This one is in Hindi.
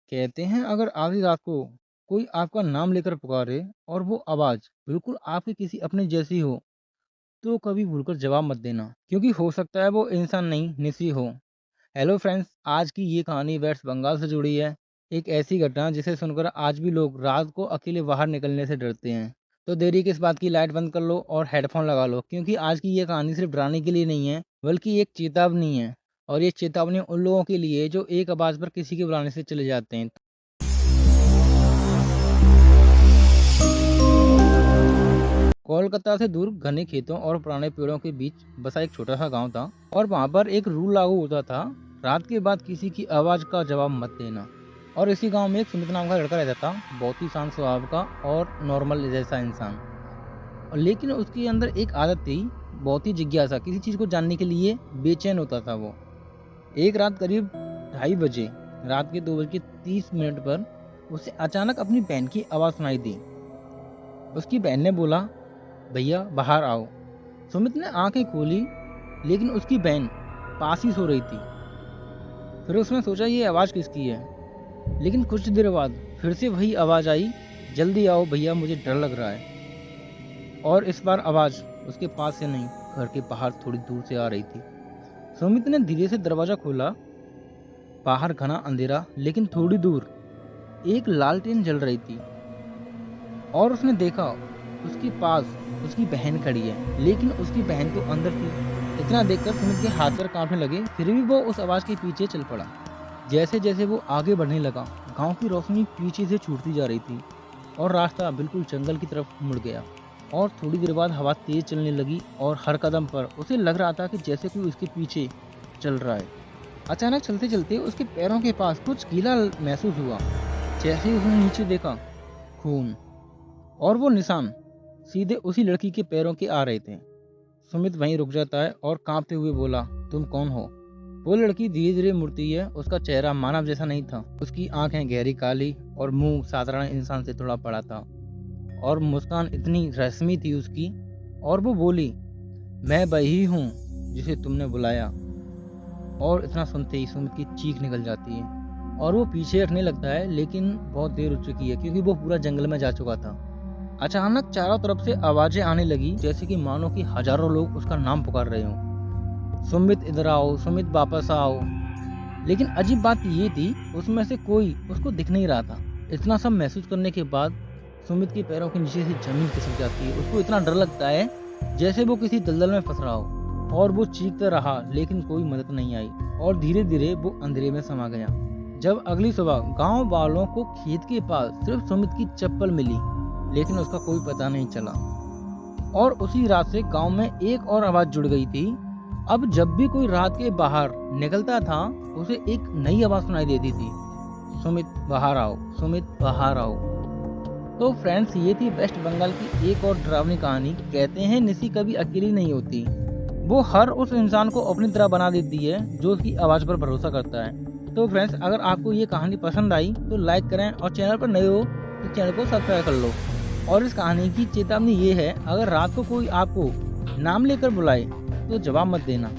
कहते हैं अगर आधी रात को कोई आपका नाम लेकर पुकारे और वो आवाज़ बिल्कुल आपके किसी अपने जैसी हो, तो कभी भूलकर जवाब मत देना, क्योंकि हो सकता है वो इंसान नहीं, निसी हो। हेलो फ्रेंड्स, आज की ये कहानी वेस्ट बंगाल से जुड़ी है। एक ऐसी घटना जिसे सुनकर आज भी लोग रात को अकेले बाहर निकलने से डरते हैं। तो देरी किस बात की, लाइट बंद कर लो और हेडफोन लगा लो, क्योंकि आज की ये कहानी सिर्फ डराने के लिए नहीं है, बल्कि एक चेतावनी है। और ये चेतावनी उन लोगों के लिए जो एक आवाज़ पर किसी के बुलाने से चले जाते हैं। कोलकाता से दूर घने खेतों और पुराने पेड़ों के बीच बसा एक छोटा सा गांव था, और वहां पर एक रूल लागू होता था, रात के बाद किसी की आवाज का जवाब मत देना। और इसी गांव में एक सुमित नाम का लड़का रहता था, बहुत ही शांत स्वभाव का और नॉर्मल जैसा इंसान। और लेकिन उसके अंदर एक आदत थी, बहुत ही जिज्ञासा, किसी चीज को जानने के लिए बेचैन होता था वो। एक रात करीब 2:30 बजे, रात के 2:30 पर उसे अचानक अपनी बहन की आवाज सुनाई दी। उसकी बहन ने बोला, भैया बाहर आओ। सुमित ने आंखें खोली, लेकिन उसकी बहन पास ही सो रही थी। फिर उसने सोचा ये आवाज किसकी है, लेकिन कुछ देर बाद फिर से वही आवाज आई, जल्दी आओ भैया, मुझे डर लग रहा है। और इस बार आवाज उसके पास से नहीं, घर के बाहर थोड़ी दूर से आ रही थी। सुमित ने धीरे से दरवाजा खोला। बाहर घना अंधेरा, लेकिन थोड़ी दूर एक लालटेन जल रही थी। और उसने देखा, उसके पास उसकी बहन खड़ी है, लेकिन उसकी बहन तो अंदर थी। इतना देखकर सुमित के हाथ पैर कांपने लगे, फिर भी वो उस आवाज के पीछे चल पड़ा। जैसे जैसे वो आगे बढ़ने लगा, गांव की रोशनी पीछे से छूटती जा रही थी और रास्ता बिल्कुल जंगल की तरफ मुड़ गया। और थोड़ी देर बाद हवा तेज चलने लगी और हर कदम पर उसे लग रहा था कि जैसे कोई उसके पीछे चल रहा है। अचानक चलते चलते उसके पैरों के पास कुछ गीला महसूस हुआ। जैसे ही उसने नीचे देखा, खून, और वो निशान सीधे उसी लड़की के पैरों के आ रहे थे। सुमित वहीं रुक जाता है और कांपते हुए बोला, तुम कौन हो? वो लड़की धीरे धीरे मुड़ती है। उसका चेहरा मानव जैसा नहीं था, उसकी आंखें गहरी काली और मुंह साधारण इंसान से थोड़ा बड़ा था, और मुस्कान इतनी रस्मी थी उसकी। और वो बोली, मैं वही हूँ जिसे तुमने बुलाया। और इतना सुनते ही सुमित की चीख निकल जाती है और वो पीछे हटने लगता है, लेकिन बहुत देर हो चुकी है क्योंकि वो पूरा जंगल में जा चुका था। अचानक चारों तरफ से आवाजें आने लगी, जैसे कि मानो कि हजारों लोग उसका नाम पुकार रहे हों, सुमित इधर आओ, सुमित वापस आओ। लेकिन अजीब बात ये थी, उसमें से कोई उसको दिख नहीं रहा था। इतना सब महसूस करने के बाद सुमित के पैरों के नीचे से जमीन खिसक जाती है। उसको इतना डर लगता है जैसे वो किसी दलदल में फंस रहा हो, और वो चीखता रहा, लेकिन कोई मदद नहीं आई। और धीरे धीरे वो अंधेरे में समा गया। जब अगली सुबह गांव वालों को खेत के पास सिर्फ सुमित की चप्पल मिली, लेकिन उसका कोई पता नहीं चला। और उसी रात से गांव में एक और आवाज जुड़ गई थी। अब जब भी कोई रात के बाहर निकलता था, उसे एक नई आवाज सुनाई देती थी, सुमित बाहर आओ, सुमित बाहर आओ। तो फ्रेंड्स, ये थी वेस्ट बंगाल की एक और डरावनी कहानी। कहते हैं निसी कभी अकेली नहीं होती, वो हर उस इंसान को अपनी तरह बना देती है जो उसकी आवाज पर भरोसा करता है। तो फ्रेंड्स, अगर आपको ये कहानी पसंद आई तो लाइक करें, और चैनल पर नए हो तो चैनल को सब्सक्राइब कर लो। और इस कहानी की चेतावनी ये है, अगर रात को कोई आपको नाम लेकर बुलाए तो जवाब मत देना।